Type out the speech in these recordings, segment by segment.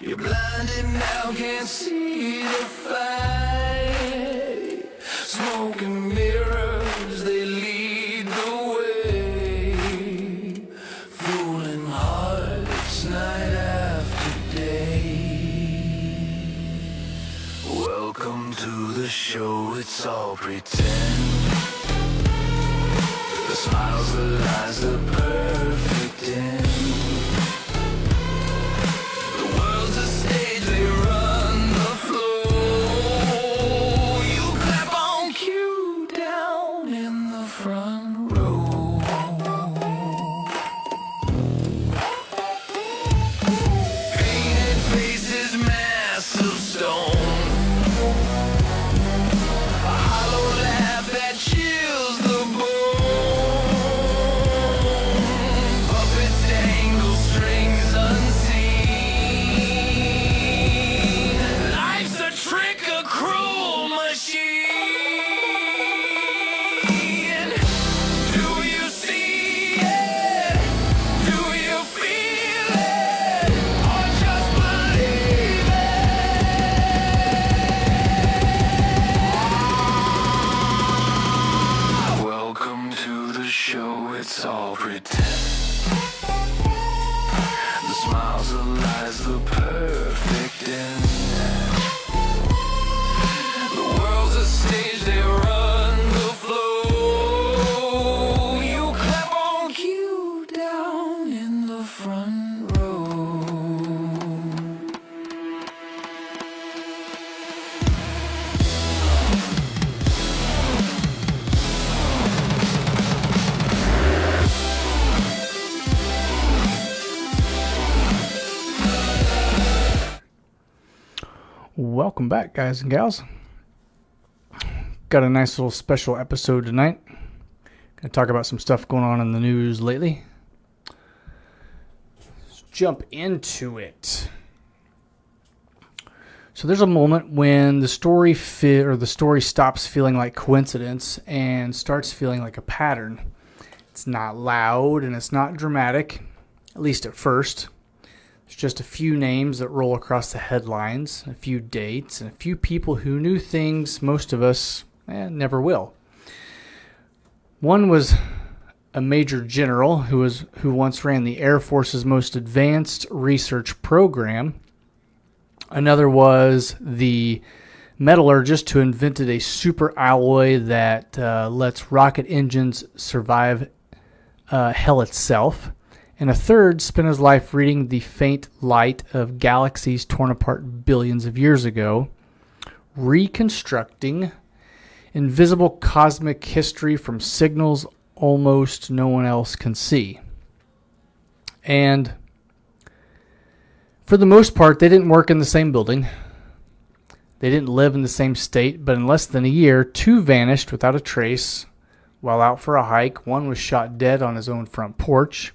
You're blinded now, can't see the fight. Smoke and mirrors, they lead the way. Fooling hearts night after day. Welcome to the show, it's all pretend. The smiles, the lies, the perfect end. It's all pretend. The smiles, the lies, the perfect end. The world's a stage, they run the flow. You clap on cue down in the front row. Welcome back, guys and gals. Got a nice little special episode tonight. Gonna talk about some stuff going on in the news lately. Let's jump into it. So there's a moment when the story stops feeling like coincidence and starts feeling like a pattern. It's not loud and it's not dramatic, at least at first. There's just a few names that roll across the headlines, a few dates, and a few people who knew things most of us never will. One was a major general who once ran the Air Force's most advanced research program. Another was the metallurgist who invented a super alloy that lets rocket engines survive hell itself. And a third spent his life reading the faint light of galaxies torn apart billions of years ago, reconstructing invisible cosmic history from signals almost no one else can see. And for the most part, they didn't work in the same building. They didn't live in the same state, but in less than a year, two vanished without a trace while out for a hike. One was shot dead on his own front porch.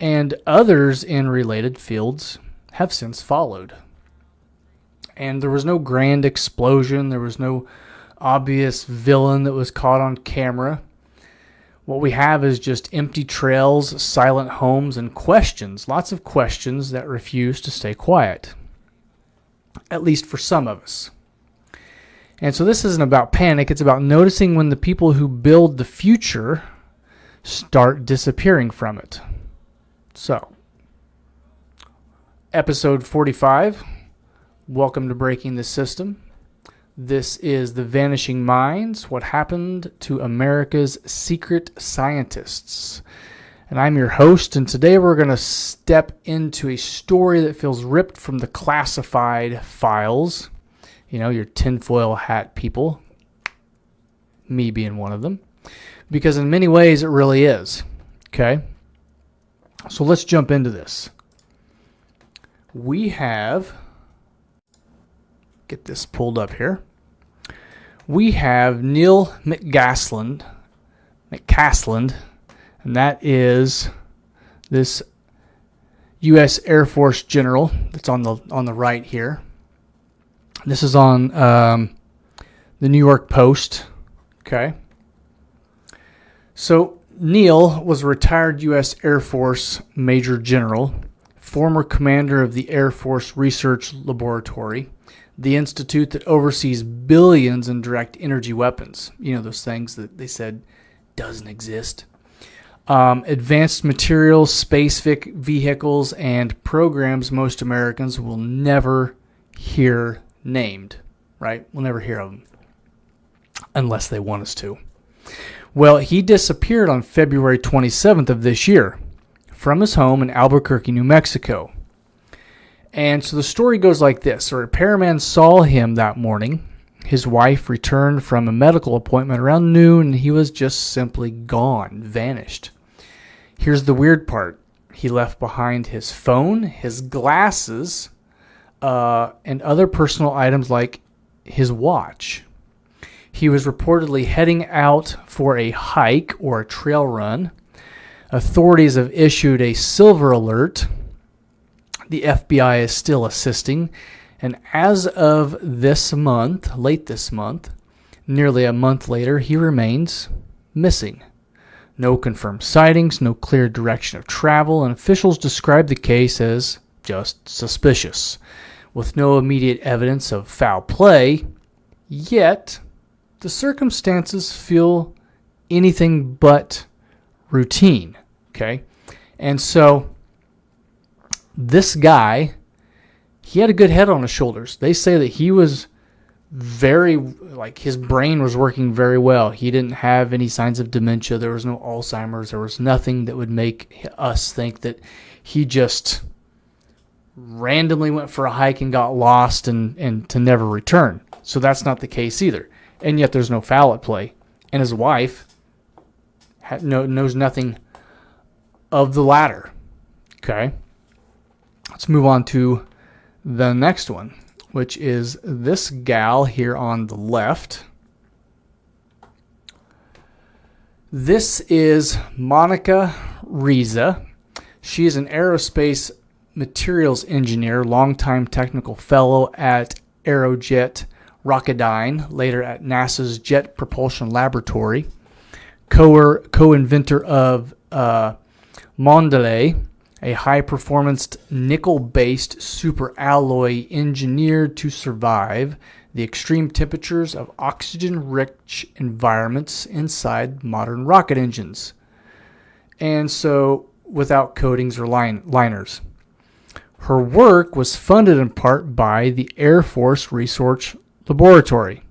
And others in related fields have since followed. And there was no grand explosion. There was no obvious villain that was caught on camera. What we have is just empty trails, silent homes, and questions. Lots of questions that refuse to stay quiet. At least for some of us. And so this isn't about panic. It's about noticing when the people who build the future start disappearing from it. So, episode 45, welcome to Breaking the System. This is the Vanishing Minds, what happened to America's secret scientists. And I'm your host, and today we're going to step into a story that feels ripped from the classified files. You know, your tinfoil hat people, me being one of them. Because in many ways it really is, okay? So let's jump into this. We have, get this pulled up here. We have Neil McCasland, and that is this U.S. Air Force general that's on the right here. This is on the New York Post. Okay. So Neil was a retired U.S. Air Force Major General, former commander of the Air Force Research Laboratory, the institute that oversees billions in direct energy weapons. You know, those things that they said doesn't exist. Advanced materials, space vehicles, and programs most Americans will never hear named, right? We'll never hear of them unless they want us to. Well, he disappeared on February 27th of this year from his home in Albuquerque, New Mexico. And so the story goes like this. A repairman saw him that morning. His wife returned from a medical appointment around noon, and he was just simply gone, vanished. Here's the weird part. He left behind his phone, his glasses, and other personal items like his watch. He was reportedly heading out for a hike or a trail run. Authorities have issued a silver alert. The FBI is still assisting. And as of this month, late this month, nearly a month later, he remains missing. No confirmed sightings, no clear direction of travel, and officials describe the case as just suspicious, with no immediate evidence of foul play. Yet, the circumstances feel anything but routine, okay? And so, this guy, he had a good head on his shoulders. They say that he was his brain was working very well. He didn't have any signs of dementia. There was no Alzheimer's. There was nothing that would make us think that he just randomly went for a hike and got lost and to never return. So that's not the case either. And yet there's no foul at play. And his wife knows nothing of the latter. Okay? Let's move on to the next one, which is this gal here on the left. This is Monica Riza. She is an aerospace materials engineer, longtime technical fellow at Aerojet Rocketdyne, later at NASA's Jet Propulsion Laboratory, co-inventor of Mondelez, a high-performance nickel-based superalloy engineered to survive the extreme temperatures of oxygen-rich environments inside modern rocket engines, and so without coatings or liners. Her work was funded in part by the Air Force Research Laboratory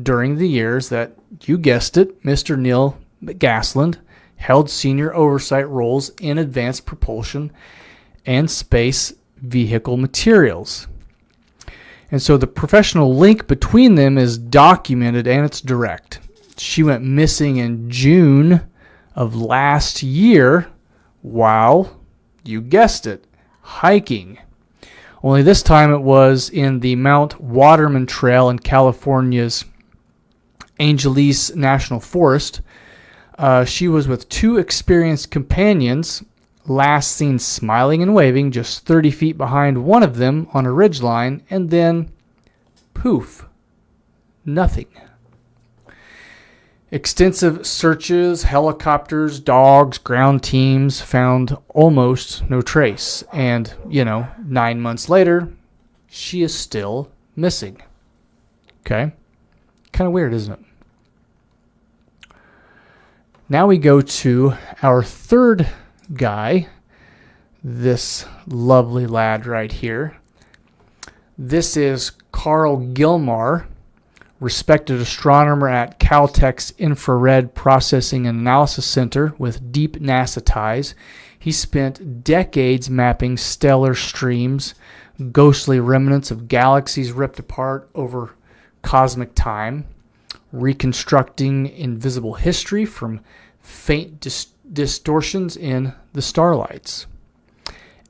during the years that, you guessed it, Mr. Neil McGasland held senior oversight roles in advanced propulsion and space vehicle materials. And so the professional link between them is documented and it's direct. She went missing in June of last year while, you guessed it, hiking. Only this time it was in the Mount Waterman Trail in California's Angeles National Forest. She was with two experienced companions, last seen smiling and waving just 30 feet behind one of them on a ridgeline, and then, poof, nothing. Extensive searches, helicopters, dogs, ground teams found almost no trace. And, 9 months later, she is still missing. Okay? Kind of weird, isn't it? Now we go to our third guy, this lovely lad right here. This is Carl Gilmar, respected astronomer at Caltech's Infrared Processing and Analysis Center with deep NASA ties. He spent decades mapping stellar streams, ghostly remnants of galaxies ripped apart over cosmic time, reconstructing invisible history from faint distortions in the starlights.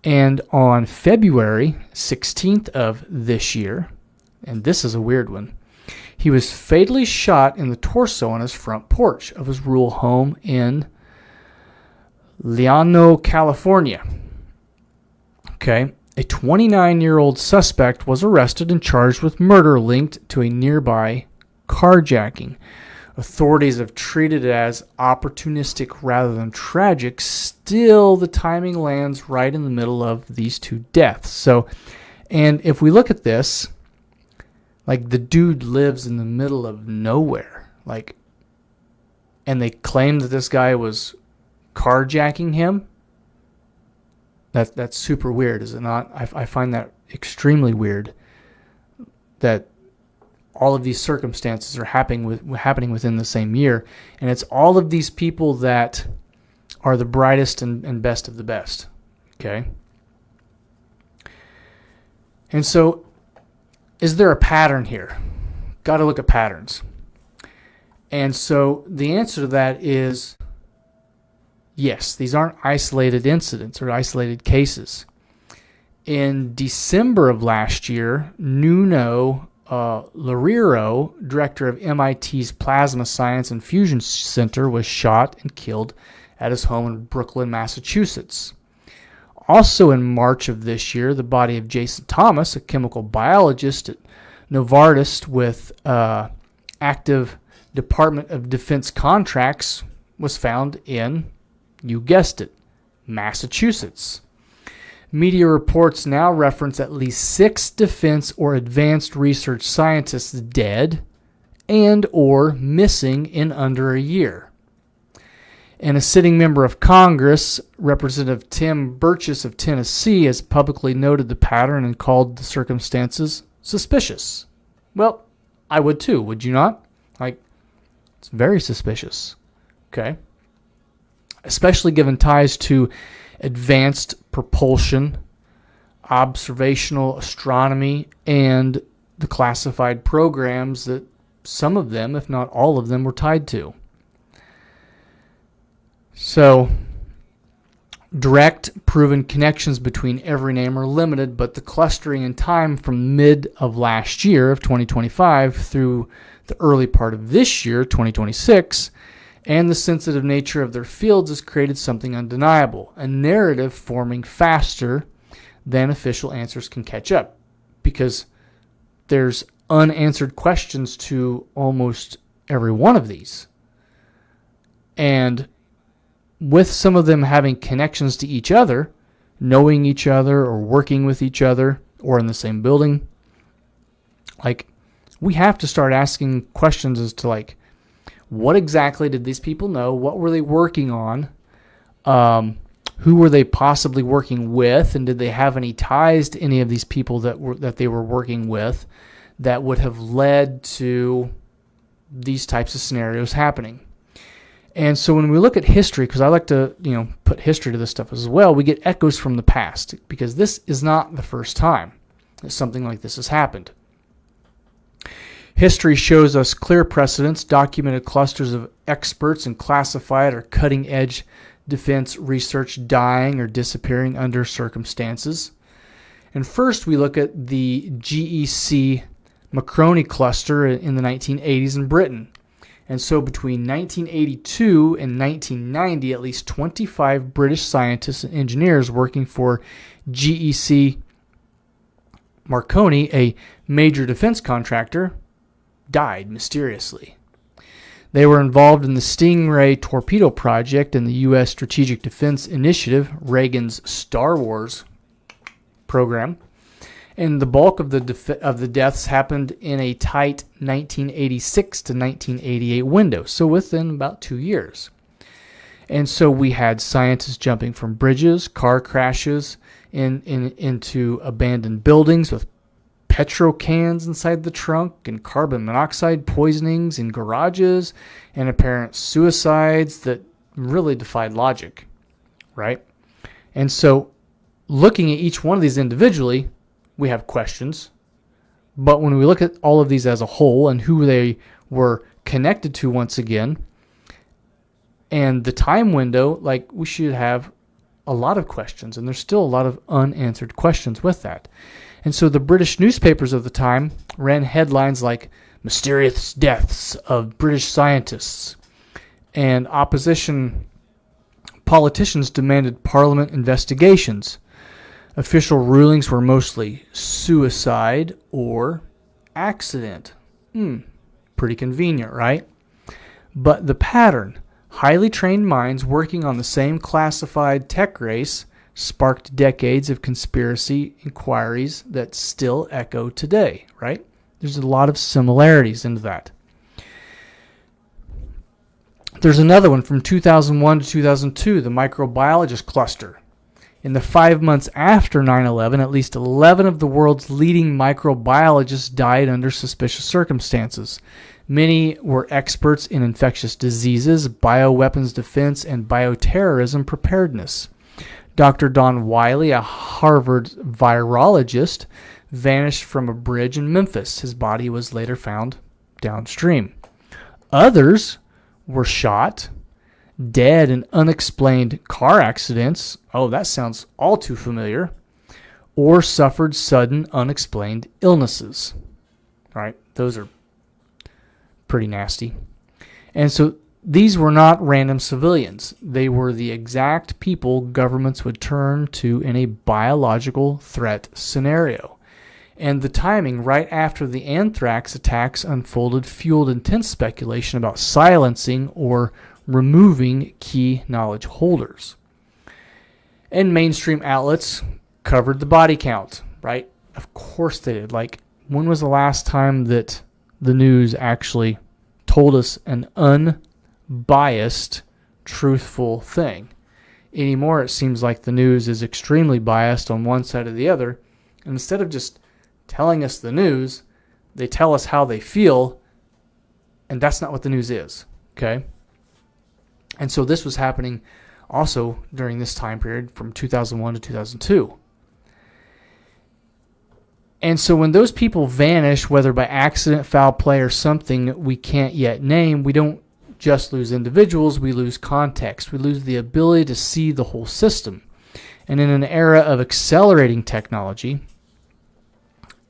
And on February 16th of this year, and this is a weird one, he was fatally shot in the torso on his front porch of his rural home in Leano, California. Okay, a 29-year-old suspect was arrested and charged with murder linked to a nearby carjacking. authorities have treated it as opportunistic rather than tragic, still the timing lands right in the middle of these two deaths. So, and if we look at this, like, the dude lives in the middle of nowhere, like, and they claim that this guy was carjacking him. That's super weird, is it not? I find that extremely weird, that all of these circumstances are happening within the same year, and it's all of these people that are the brightest and best of the best. Okay? And so, is there a pattern here? Got to look at patterns. And so the answer to that is yes, these aren't isolated incidents or isolated cases. In December of last year, Nuno Loureiro, director of MIT's Plasma Science and Fusion Center, was shot and killed at his home in Brooklyn, Massachusetts. Also in March of this year, the body of Jason Thomas, a chemical biologist at Novartis with active Department of Defense contracts, was found in, you guessed it, Massachusetts. Media reports now reference at least 6 defense or advanced research scientists dead and or missing in under a year. And a sitting member of Congress, Representative Tim Burchess of Tennessee, has publicly noted the pattern and called the circumstances suspicious. Well, I would too, would you not? Like, it's very suspicious. Okay? Especially given ties to advanced propulsion, observational astronomy, and the classified programs that some of them, if not all of them, were tied to. So, direct proven connections between every name are limited, but the clustering in time from mid of last year, of 2025, through the early part of this year, 2026, and the sensitive nature of their fields has created something undeniable, a narrative forming faster than official answers can catch up, because there's unanswered questions to almost every one of these. And with some of them having connections to each other, knowing each other or working with each other or in the same building, like, we have to start asking questions as to, like, what exactly did these people know? What were they working on? Who were they possibly working with? And did they have any ties to any of these people that they were working with that would have led to these types of scenarios happening? And so when we look at history, because I like to, put history to this stuff as well, we get echoes from the past, because this is not the first time that something like this has happened. History shows us clear precedents, documented clusters of experts in classified or cutting-edge defense research dying or disappearing under circumstances. And first we look at the GEC Marconi cluster in the 1980s in Britain. And so between 1982 and 1990, at least 25 British scientists and engineers working for GEC Marconi, a major defense contractor, died mysteriously. They were involved in the Stingray torpedo project and the U.S. Strategic Defense Initiative, Reagan's Star Wars program, and the bulk of the deaths happened in a tight 1986 to 1988 window, so within about 2 years. And so we had scientists jumping from bridges, car crashes, into abandoned buildings with petro cans inside the trunk, and carbon monoxide poisonings in garages, and apparent suicides that really defied logic, right? And so looking at each one of these individually, we have questions. But when we look at all of these as a whole and who they were connected to once again, and the time window, like, we should have a lot of questions, and there's still a lot of unanswered questions with that. And so the British newspapers of the time ran headlines like "Mysterious Deaths of British Scientists," and opposition politicians demanded Parliament investigations. Official rulings were mostly suicide or accident. Pretty convenient, right? But the pattern, highly trained minds working on the same classified tech race, sparked decades of conspiracy inquiries that still echo today, right? There's a lot of similarities into that. There's another one from 2001 to 2002, the microbiologist cluster. In the 5 months after 9/11, at least 11 of the world's leading microbiologists died under suspicious circumstances. Many were experts in infectious diseases, bioweapons defense, and bioterrorism preparedness. Dr. Don Wiley, a Harvard virologist, vanished from a bridge in Memphis. His body was later found downstream. Others were shot, dead in unexplained car accidents. Oh, that sounds all too familiar. Or suffered sudden unexplained illnesses. Right? Those are pretty nasty. And so these were not random civilians. They were the exact people governments would turn to in a biological threat scenario. And the timing right after the anthrax attacks unfolded fueled intense speculation about silencing or removing key knowledge holders. And mainstream outlets covered the body count, right? Of course they did. Like, when was the last time that the news actually told us an unbiased, truthful thing? Anymore, it seems like the news is extremely biased on one side or the other. And instead of just telling us the news, they tell us how they feel, and that's not what the news is, okay? And so this was happening also during this time period from 2001 to 2002. And so when those people vanish, whether by accident, foul play, or something we can't yet name, we don't just lose individuals, we lose context. We lose the ability to see the whole system. And in an era of accelerating technology,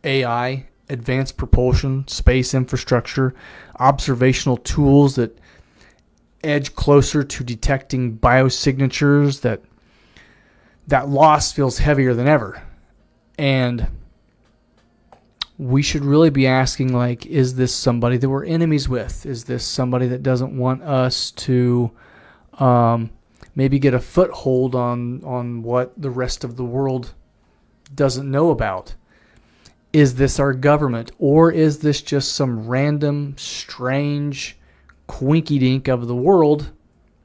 AI, advanced propulsion, space infrastructure, observational tools that edge closer to detecting biosignatures, that loss feels heavier than ever. And we should really be asking, like, is this somebody that we're enemies with? Is this somebody that doesn't want us to maybe get a foothold on what the rest of the world doesn't know about? Is this our government, or is this just some random, strange quinky-dink of the world,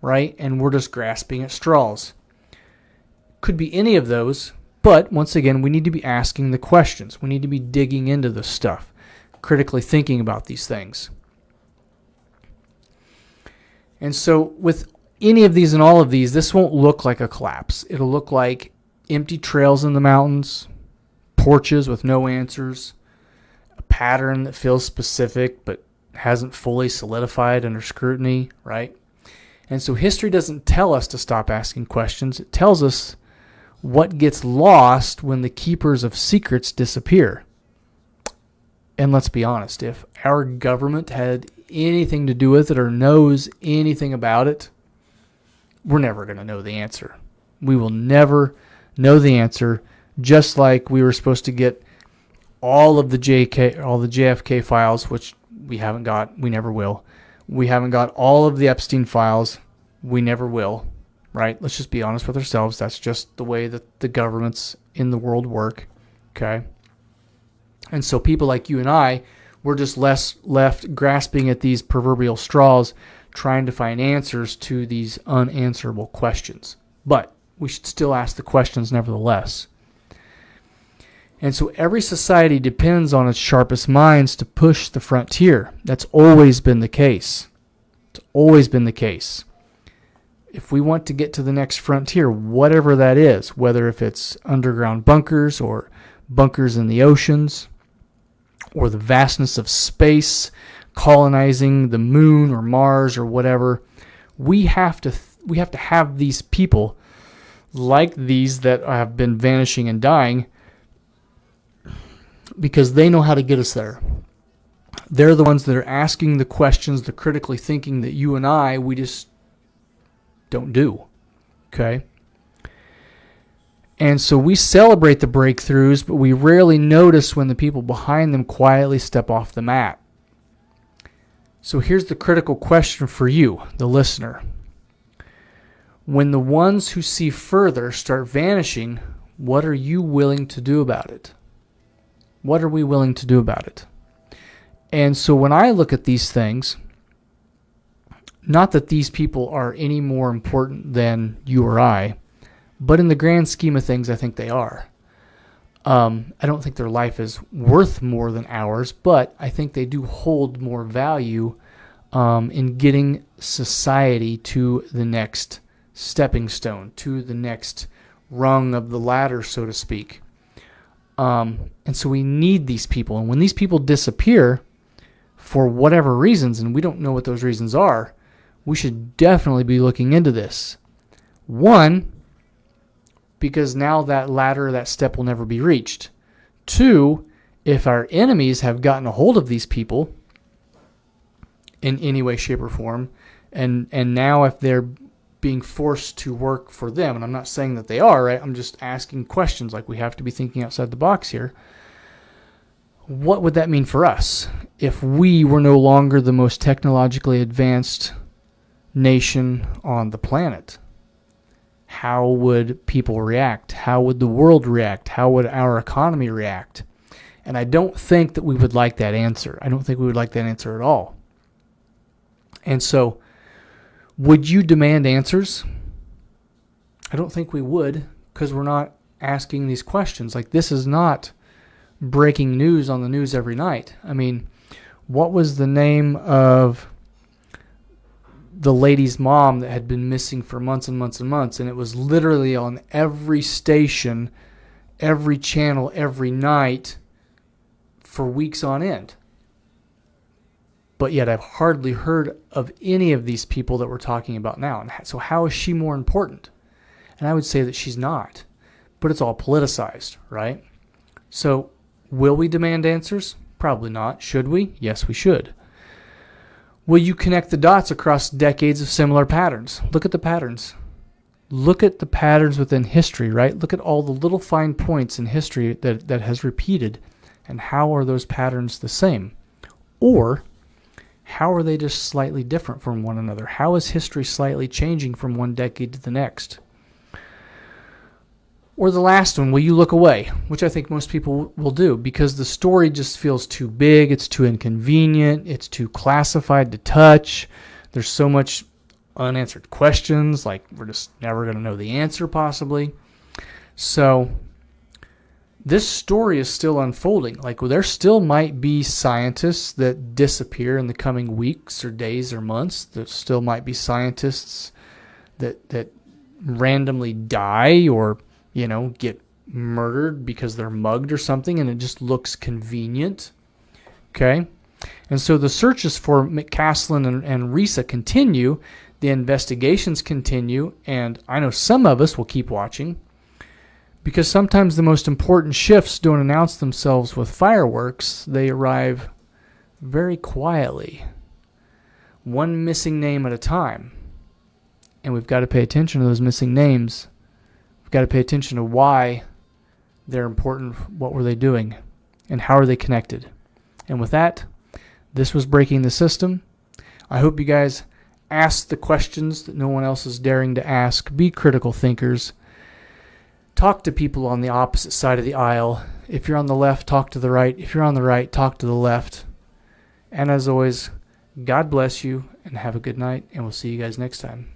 right? And we're just grasping at straws. Could be any of those, but once again, we need to be asking the questions. We need to be digging into this stuff, critically thinking about these things. And so with any of these and all of these, this won't look like a collapse. It'll look like empty trails in the mountains, porches with no answers, a pattern that feels specific but hasn't fully solidified under scrutiny, right? And so history doesn't tell us to stop asking questions. It tells us what gets lost when the keepers of secrets disappear. And let's be honest, if our government had anything to do with it or knows anything about it, we're never going to know the answer. We will never know the answer, just like we were supposed to get all of the JFK files, which we haven't got, we never will. We haven't got all of the Epstein files, we never will, right? Let's just be honest with ourselves. That's just the way that the governments in the world work, okay? And so people like you and I, we're just left grasping at these proverbial straws, trying to find answers to these unanswerable questions. But we should still ask the questions nevertheless. And so every society depends on its sharpest minds to push the frontier. That's always been the case. It's always been the case. If we want to get to the next frontier, whatever that is, whether if it's underground bunkers or bunkers in the oceans or the vastness of space, colonizing the moon or Mars or whatever, we have to have these people like these that have been vanishing and dying, because they know how to get us there. They're the ones that are asking the questions, the critically thinking that you and I, we just don't do. Okay? And so we celebrate the breakthroughs, but we rarely notice when the people behind them quietly step off the mat. So here's the critical question for you, the listener. When the ones who see further start vanishing, what are you willing to do about it? What are we willing to do about it? And so when I look at these things, not that these people are any more important than you or I, but in the grand scheme of things, I think they are. I don't think their life is worth more than ours, but I think they do hold more value in getting society to the next stepping stone, to the next rung of the ladder, so to speak. And so we need these people. And when these people disappear for whatever reasons, and we don't know what those reasons are, we should definitely be looking into this. One, because now that ladder, that step will never be reached. Two, if our enemies have gotten a hold of these people in any way, shape, or form, and now if they're being forced to work for them, and I'm not saying that they are, right? I'm just asking questions, like we have to be thinking outside the box here. What would that mean for us if we were no longer the most technologically advanced nation on the planet? How would people react? How would the world react? How would our economy react? And I don't think that we would like that answer. I don't think we would like that answer at all. And so, would you demand answers? I don't think we would, because we're not asking these questions. Like, this is not breaking news on the news every night. I mean, what was the name of the lady's mom that had been missing for months and months and months? And it was literally on every station, every channel, every night for weeks on end. But yet I've hardly heard of any of these people that we're talking about now. And so how is she more important? And I would say that she's not. But it's all politicized, right? So will we demand answers? Probably not. Should we? Yes, we should. Will you connect the dots across decades of similar patterns? Look at the patterns. Look at the patterns within history, right? Look at all the little fine points in history that has repeated. And how are those patterns the same? Or how are they just slightly different from one another? How is history slightly changing from one decade to the next? Or the last one, will you look away? Which I think most people will do, because the story just feels too big, it's too inconvenient, it's too classified to touch. There's so much unanswered questions, like we're just never going to know the answer possibly. So this story is still unfolding. Like, there still might be scientists that disappear in the coming weeks or days or months. There still might be scientists that randomly die or, get murdered because they're mugged or something, and it just looks convenient. Okay? And so the searches for McCaslin and Risa continue. The investigations continue, and I know some of us will keep watching, because sometimes the most important shifts don't announce themselves with fireworks. They arrive very quietly, one missing name at a time. And we've got to pay attention to those missing names. We've got to pay attention to why they're important, what were they doing, and how are they connected. And with that, this was Breaking the System. I hope you guys ask the questions that no one else is daring to ask. Be critical thinkers. Talk to people on the opposite side of the aisle. If you're on the left, talk to the right. If you're on the right, talk to the left. And as always, God bless you and have a good night, and we'll see you guys next time.